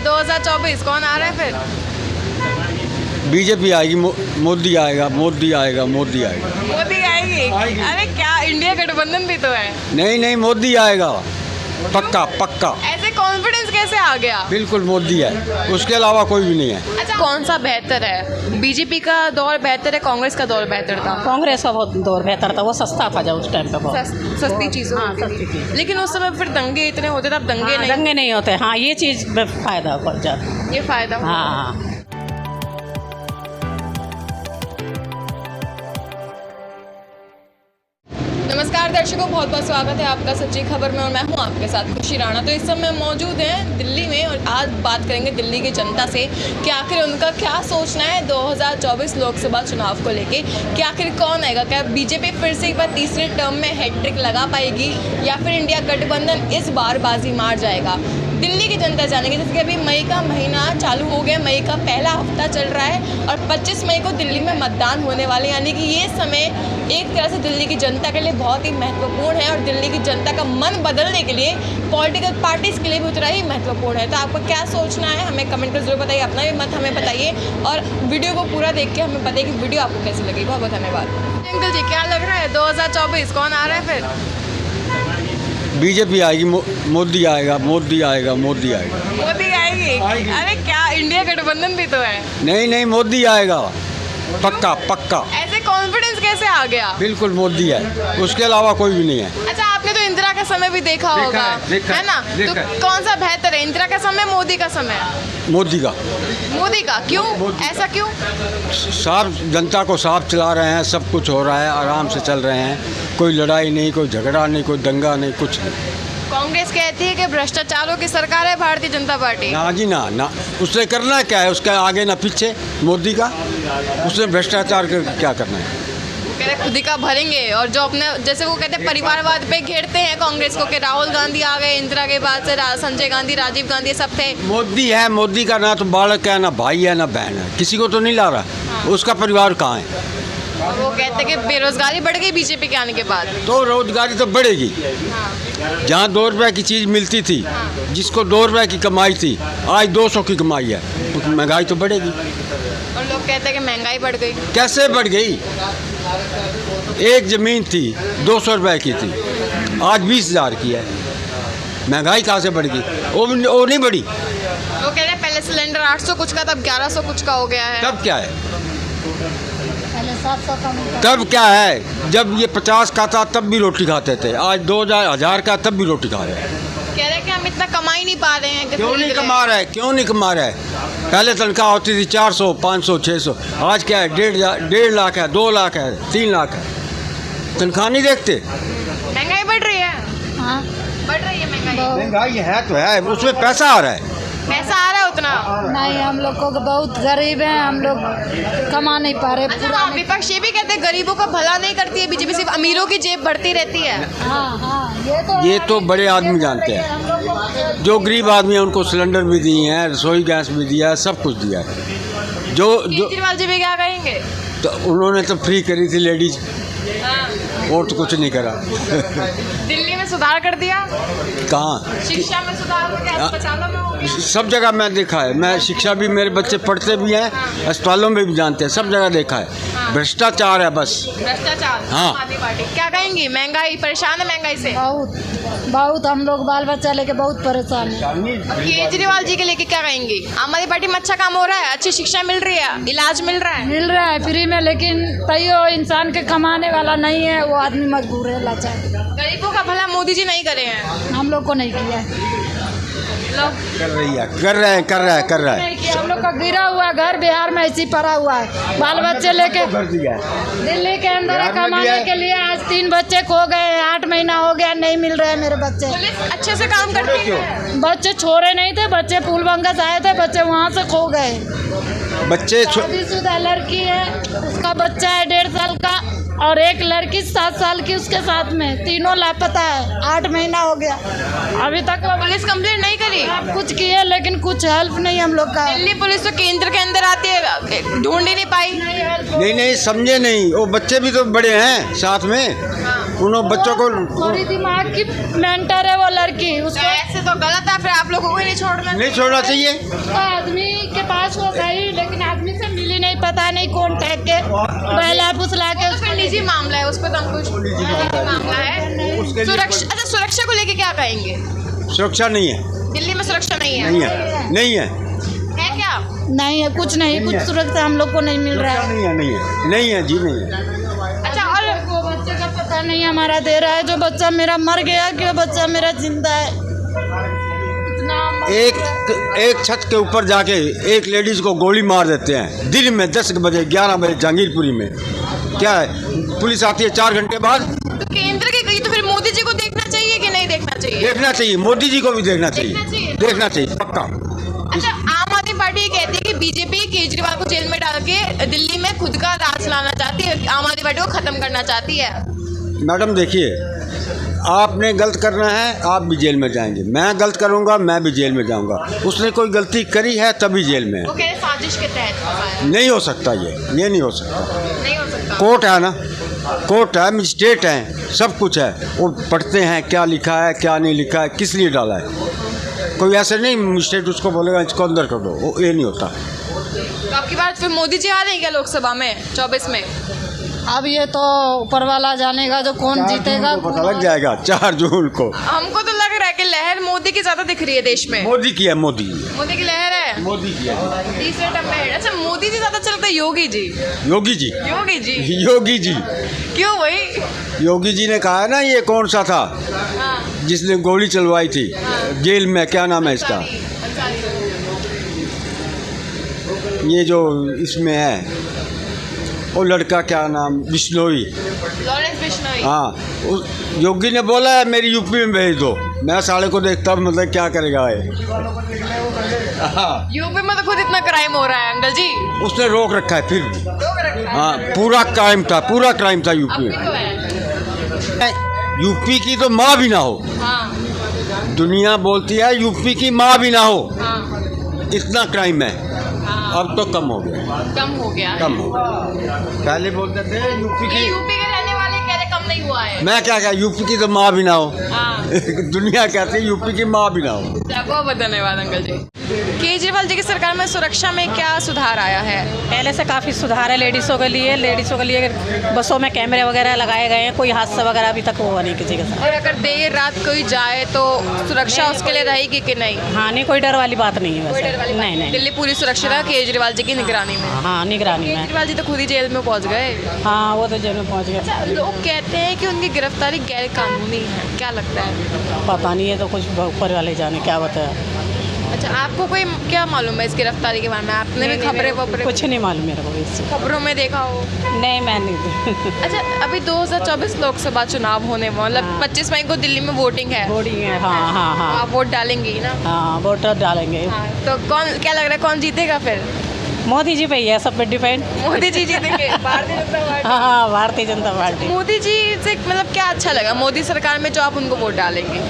2024 कौन आ रहा है फिर? बीजेपी आएगी, मोदी आएगा, मोदी आएगा, मोदी आएगा। मोदी आएगी? अरे क्या, इंडिया गठबंधन भी तो है। नहीं नहीं, मोदी आएगा, पक्का पक्का। ऐसे कॉन्फिडेंस कैसे आ गया? बिल्कुल मोदी है, उसके अलावा कोई भी नहीं है। अच्छा, कौन सा बेहतर है? बीजेपी का दौर बेहतर है, कांग्रेस का दौर बेहतर था? कांग्रेस का बहुत दौर बेहतर था, वो सस्ता था जब उस टाइम पे बहुत सस्ती चीज़ों हाँ, होती सस्ती थी। चीज़। लेकिन उस समय फिर दंगे इतने होते थे, अब दंगे नहीं। दंगे नहीं होते। हाँ, ये चीज़ में फायदा बहुत ज़्यादा। ये फायदा हुआ। हाँ। नमस्कार दर्शकों, बहुत बहुत स्वागत है आपका सच्ची खबर में और मैं हूं आपके साथ खुशी राणा। तो इस समय मौजूद हैं दिल्ली में और आज बात करेंगे दिल्ली की जनता से कि आखिर उनका क्या सोचना है 2024 लोकसभा चुनाव को लेके कि आखिर कौन आएगा। क्या बीजेपी फिर से एक बार तीसरे टर्म में हैट्रिक लगा पाएगी या फिर इंडिया गठबंधन इस बार बाजी मार जाएगा? दिल्ली की जनता जानेगी। जैसे कि अभी मई का महीना चालू हो गया, मई का पहला हफ्ता चल रहा है और 25 मई को दिल्ली में मतदान होने वाले, यानी कि ये समय एक तरह से दिल्ली की जनता के लिए बहुत ही महत्वपूर्ण है और दिल्ली की जनता का मन बदलने के लिए पॉलिटिकल पार्टीज़ के लिए भी उतना ही महत्वपूर्ण है। तो आपको क्या सोचना है हमें कमेंट कर जरूर बताइए, अपना भी मत हमें बताइए और वीडियो को पूरा देख के हमें बताइए कि वीडियो आपको कैसी लगी। बहुत बहुत धन्यवाद। अंकल जी, क्या लग रहा है 2024 कौन आ रहा है फिर? बीजेपी आएगी, मोदी आएगा, मोदी आएगा, मोदी आएगा। मोदी आएगी? अरे क्या, इंडिया गठबंधन भी तो है। नहीं नहीं, मोदी आएगा, पक्का पक्का। ऐसे कॉन्फिडेंस कैसे आ गया? बिल्कुल मोदी है, उसके अलावा कोई भी नहीं है। अच्छा, आपने तो इंदिरा का समय भी देखा होगा, है ना? तो कौन सा बेहतर है, इंदिरा का समय, मोदी का समय? मोदी का। मोदी का क्यों? ऐसा क्यों? साफ जनता को साफ चला रहे हैं, सब कुछ हो रहा है, आराम से चल रहे हैं, कोई लड़ाई नहीं, कोई झगड़ा नहीं, कोई दंगा नहीं, कुछ नहीं। कांग्रेस कहती है कि भ्रष्टाचारों की सरकार है भारतीय जनता पार्टी। ना जी ना, उससे करना क्या है, उसका आगे ना पीछे मोदी का, उससे भ्रष्टाचार क्या करना है। कह रहे खुद ही का भरेंगे और जो अपने जैसे वो कहते हैं परिवारवाद पे घेरते हैं कांग्रेस को कि राहुल गांधी आ गए, इंदिरा के बाद से संजय गांधी, राजीव गांधी सब थे। मोदी है, मोदी का ना तो बालक है, ना भाई है, ना बहन है, किसी को तो नहीं ला रहा। हाँ। उसका परिवार कहाँ है? और वो कहते हैं कि बेरोजगारी बढ़ गई बीजेपी के आने के बाद। तो रोजगारी तो बढ़ेगी। हाँ। जहाँ 2 रुपए की चीज़ मिलती थी, जिसको 2 रुपए की कमाई थी, आज 200 की कमाई है, तो महंगाई तो बढ़ेगी। और लोग कहते हैं कि महंगाई बढ़ गई। कैसे बढ़ गई? एक ज़मीन थी 200 रुपए की थी, आज 20,000 की है। महंगाई कहाँ से बढ़ गई? वो नहीं बढ़ी। वो कह रहे हैं पहले सिलेंडर 800 कुछ का, तब 1100 कुछ का हो गया है। तब क्या है? तब क्या है? जब ये 50 का था तब भी रोटी खाते थे, आज 2000 का तब भी रोटी खा रहे हैं। कह रहे हैं कि हम इतना कमा ही नहीं पा रहे हैं। क्यों नहीं कमा रहा है? क्यों नहीं कमा रहा है? पहले तनख्वाह होती थी 400, 500, 600, आज क्या है? 1.5 लाख है, 2 लाख है, 3 लाख है। तनख्वाह नहीं देखते? महंगाई बढ़ रही है। हाँ, बढ़ रही है महंगाई। महंगाई है तो है, उसमें पैसा आ रहा है। पैसा आ रहा है उतना नहीं, हम लोग को बहुत गरीब हैं, हम लोग कमा नहीं पा रहे। अच्छा, हाँ, विपक्ष ये भी कहते हैं गरीबों का भला नहीं करती है बीजेपी, सिर्फ अमीरों की जेब बढ़ती रहती है। हाँ, ये तो बड़े आदमी जानते हैं। जो गरीब आदमी है उनको सिलेंडर भी दिए हैं, रसोई गैस भी दिया है, सब कुछ दिया है। जो केजरीवाल जी भी क्या कहेंगे? तो उन्होंने तो फ्री करी थी लेडीज, हाँ। और तो कुछ नहीं करा। दिल्ली में सुधार कर दिया? कहाँ? शिक्षा में सुधार हो गया, अस्पतालों में हो गया? सब जगह मैं देखा है, मैं शिक्षा भी, मेरे बच्चे पढ़ते भी हैं, अस्पतालों में भी जानते हैं, सब जगह देखा है। भ्रष्टाचार है बस। भ्रष्टाचार। हाँ। आम आदमी पार्टी क्या कहेंगी? महंगाई, परेशान है महंगाई से? बहुत हम लोग बाल बच्चा लेके बहुत परेशान हैं। केजरीवाल जी के लेके क्या कहेंगी? आम आदमी पार्टी में अच्छा काम हो रहा है, अच्छी शिक्षा मिल रही है, इलाज मिल रहा है फ्री में, लेकिन तैयो इंसान के कमाने वाला नहीं है, वो आदमी मजबूर है, लाचार। गरीबों का भला मोदी जी नहीं करे हैं? हम लोग को नहीं किया है। कर रहे हैं। हम लोग का गिरा हुआ घर बिहार में ऐसी पड़ा हुआ है, बाल बच्चे लेके दिल्ली के अंदर कमाने के लिए आज 3 बच्चे खो गए, 8 महीना हो गया, नहीं मिल रहे मेरे बच्चे। पुलिस अच्छे से काम करती है? बच्चे छोड़े नहीं थे, बच्चे फूलबंगा से आए थे, बच्चे वहाँ से खो गए। बच्चे शादीशुदा लड़की है, उसका बच्चा है 1.5 साल का, और एक लड़की 7 साल की उसके साथ में, तीनों लापता है। 8 महीना हो गया, अभी तक वो पुलिस कंप्लेंट नहीं करी? कुछ किए लेकिन कुछ हेल्प नहीं हम लोग का। दिल्ली पुलिस तो केंद्र के अंदर आती है, ढूंढ ही नहीं पाई। नहीं समझे नहीं, वो बच्चे भी तो बड़े हैं साथ में, उन बच्चों को थोड़ी दिमाग की मेंटर है वो लड़की, उसको ऐसे तो गलत है, फिर आप लोगों को ही नहीं छोड़ना। नहीं छोड़ना चाहिए। आदमी के पास वो गई लेकिन आदमी से मिली नहीं, पता नहीं कौन टैग के बहला फुसला के। तो फिर निजी मामला है, उस पर तो अंकुश निजी मामला है। सुरक्षा, अच्छा सुरक्षा को लेके क्या कहेंगे? सुरक्षा नहीं है दिल्ली में, सुरक्षा नहीं है। नहीं है है क्या? नहीं है, कुछ नहीं, कुछ सुरक्षा हम लोग को नहीं मिल रहा है। नहीं है जी, नहीं है। अच्छा, और वो बच्चे का पता नहीं हमारा दे रहा है, जो बच्चा मेरा मर गया कि वो बच्चा मेरा जिंदा है। एक छत के ऊपर जाके एक लेडीज को गोली मार देते हैं दिन में 10 बजे 11 बजे जहांगीरपुरी में। क्या है, पुलिस आती है 4 घंटे बाद। तो केंद्र की गई तो फिर मोदी जी को देखना चाहिए कि नहीं देखना चाहिए? देखना चाहिए, मोदी जी को भी देखना चाहिए, देखना चाहिए पक्का। अच्छा, आम आदमी पार्टी ये कहती है कि बीजेपी केजरीवाल को जेल में डाल के दिल्ली में खुद का राज लाना चाहती है, आम आदमी पार्टी को खत्म करना चाहती है। मैडम देखिए, आपने गलत करना है आप भी जेल में जाएंगे, मैं गलत करूंगा मैं भी जेल में जाऊंगा। उसने कोई गलती करी है तभी जेल में है। वो कह रहे साजिश के तहत फंसाया। नहीं हो सकता, ये नहीं हो सकता। नहीं हो सकता। कोर्ट है ना, कोर्ट है, मजिस्ट्रेट है, सब कुछ है, वो पढ़ते हैं क्या लिखा है क्या नहीं लिखा है, किस लिए डाला है। कोई ऐसे नहीं मजिस्ट्रेट उसको बोलेगा इसको अंदर कर दो, वो ये नहीं होता। तो आपकी बात फिर मोदी जी आ रहे हैं क्या लोकसभा में 24 में? अब ये तो ऊपर वाला जानेगा जो कौन जीतेगा। पता लग जाएगा 4 जून को। हमको तो लग रहा है कि लहर मोदी की ज्यादा दिख रही है देश में। मोदी की है, मोदी की लहर है, मोदी की है। तीसरे टर्म में। अच्छा, मोदी जी ज्यादा चलते हैं योगी जी? योगी जी, योगी जी। क्यों वही? योगी जी ने कहा है ना, ये कौन सा था जिसने गोली चलवाई थी जेल में, क्या नाम है इसका, ये जो इसमें है वो लड़का, क्या नाम, बिश्नोई, लॉरेंस बिश्नोई। हाँ, योगी ने बोला है मेरी यूपी में भेज दो। मैं साले को देखता हूँ, मतलब क्या करेगा ये। यूपी में तो खुद इतना क्राइम हो रहा है अंकल जी। उसने रोक रखा है फिर भी। हाँ, पूरा क्राइम था यूपी में। यूपी की तो माँ भी ना हो। हाँ। दुनिया बोलती है यूपी की माँ भी ना हो, हाँ। इतना क्राइम है। अब तो कम हो गया, कम हो गया। पहले बोलते थे यूपी की, यूपी के रहने वाले कह रहे कम नहीं हुआ है। मैं क्या कहा, यूपी की तो माँ भी ना हो। हाँ। दुनिया कहती है यूपी की माँ भी ना हो। बहुत धन्यवाद अंकल जी। केजरीवाल जी की सरकार में सुरक्षा में क्या सुधार आया है? पहले से काफ़ी सुधार है लेडीज़ों के लिए बसों में कैमरे वगैरह लगाए गए हैं, कोई हादसा वगैरह अभी तक हुआ नहीं किसी के साथ। और अगर देर रात कोई जाए तो सुरक्षा उसके लिए रहेगी कि नहीं? हाँ, नहीं, कोई डर वाली बात नहीं है वैसे। नहीं। दिल्ली पूरी सुरक्षित है केजरीवाल जी की निगरानी में। हाँ, निगरानी में। केजरीवाल जी तो खुद ही जेल में पहुंच गए। हाँ, वो तो जेल में पहुँच गए। लोग कहते हैं कि उनकी गिरफ्तारी गैर कानूनी है, क्या लगता है? पता नहीं है, तो कुछ ऊपर वाले जाने क्या बताया। अच्छा, आपको कोई क्या मालूम है इस गिरफ्तारी के बारे में? आपने भी खबरें कुछ नहीं मालूम मेरे को इससे। खबरों में देखा हो? नहीं, मैं नहीं। अच्छा, अभी 2024 लोकसभा चुनाव होने मतलब 25 मई को दिल्ली में वोटिंग है। हाँ। आप वोट डालेंगे ही ना? हाँ, वोट डालेंगे। तो कौन, क्या लग रहा है कौन जीतेगा फिर? मोदी जी पे ही है सब पे डिपेंड। मोदी जी जीतेंगे? भारतीय जनता पार्टी। हाँ, भारतीय जनता पार्टी। मोदी जी से मतलब क्या अच्छा लगा मोदी सरकार में जो आप उनको वोट डालेंगे?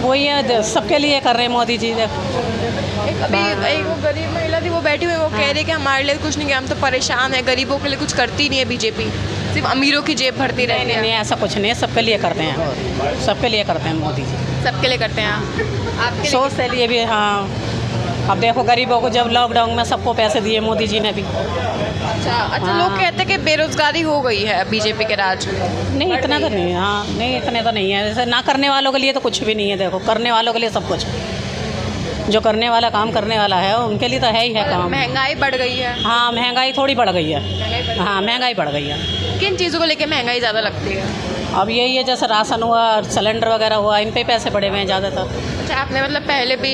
वही है, सबके लिए कर रहे हैं मोदी जी। अभी एक वो गरीब महिला थी, वो बैठी हुई, वो कह रही कि हमारे लिए कुछ नहीं किया, हम तो परेशान है, गरीबों के लिए कुछ करती नहीं है बीजेपी, सिर्फ अमीरों की जेब भरती रहती है। नहीं, ऐसा कुछ नहीं है, सबके लिए करते हैं, सबके लिए करते हैं मोदी जी। सबके लिए करते हैं। आपके लिए? सोच से लिए भी। हाँ, अब देखो गरीबों को जब लॉकडाउन में सबको पैसे दिए मोदी जी ने भी। अच्छा, लोग कहते हैं कि बेरोजगारी हो गई है बीजेपी के राज में। नहीं, इतना तो नहीं है। हाँ, नहीं, इतने तो नहीं है। जैसे ना करने वालों के लिए तो कुछ भी नहीं है। देखो, करने वालों के लिए सब कुछ, जो करने वाला काम करने वाला है उनके लिए तो है ही है काम। महंगाई बढ़ गई है। हाँ, महंगाई थोड़ी बढ़ गई है। हाँ, महंगाई बढ़ गई है। किन चीज़ों को लेके महंगाई ज़्यादा लगती है? अब यही है, जैसे राशन हुआ, सिलेंडर वगैरह हुआ, इन पे पैसे बढ़े हुए हैं ज़्यादातर। अच्छा, आपने मतलब पहले भी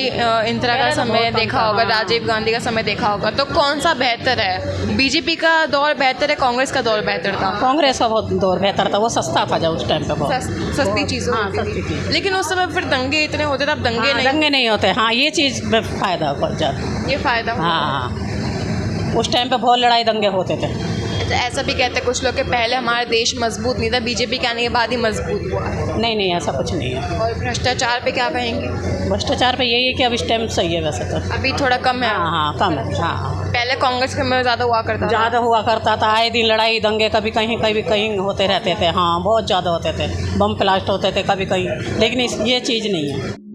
इंदिरा का समय देखा होगा, राजीव गांधी का समय देखा होगा, तो कौन सा बेहतर है? बीजेपी का दौर बेहतर है, कांग्रेस का दौर बेहतर था? कांग्रेस का बहुत दौर बेहतर था, वो सस्ता था जब उस टाइम पे बहुत सस्ती चीज़ों। हाँ, सस्ती थी। लेकिन उस समय फिर दंगे इतने होते थे, अब दंगे नहीं होते। हाँ, ये चीज़ में फ़ायदा बहुत ज़्यादा। ये फ़ायदा। हाँ, उस टाइम पे बहुत लड़ाई दंगे होते थे। अच्छा, ऐसा भी कहते हैं कुछ लोग कि पहले हमारा देश मजबूत नहीं था, बीजेपी के आने के बाद ही मजबूत हुआ है। नहीं नहीं, ऐसा कुछ नहीं है। और भ्रष्टाचार पे क्या कहेंगे? भ्रष्टाचार पे यही है कि अब इस टाइम सही है वैसे तो। अभी थोड़ा कम है। हाँ हाँ, कम है। हाँ, पहले कांग्रेस के में ज़्यादा हुआ करता था। ज़्यादा हुआ करता था, आए दिन लड़ाई दंगे कभी कहीं होते रहते थे। हाँ, बहुत ज़्यादा होते थे, बम ब्लास्ट होते थे कभी कहीं, लेकिन ये चीज़ नहीं है।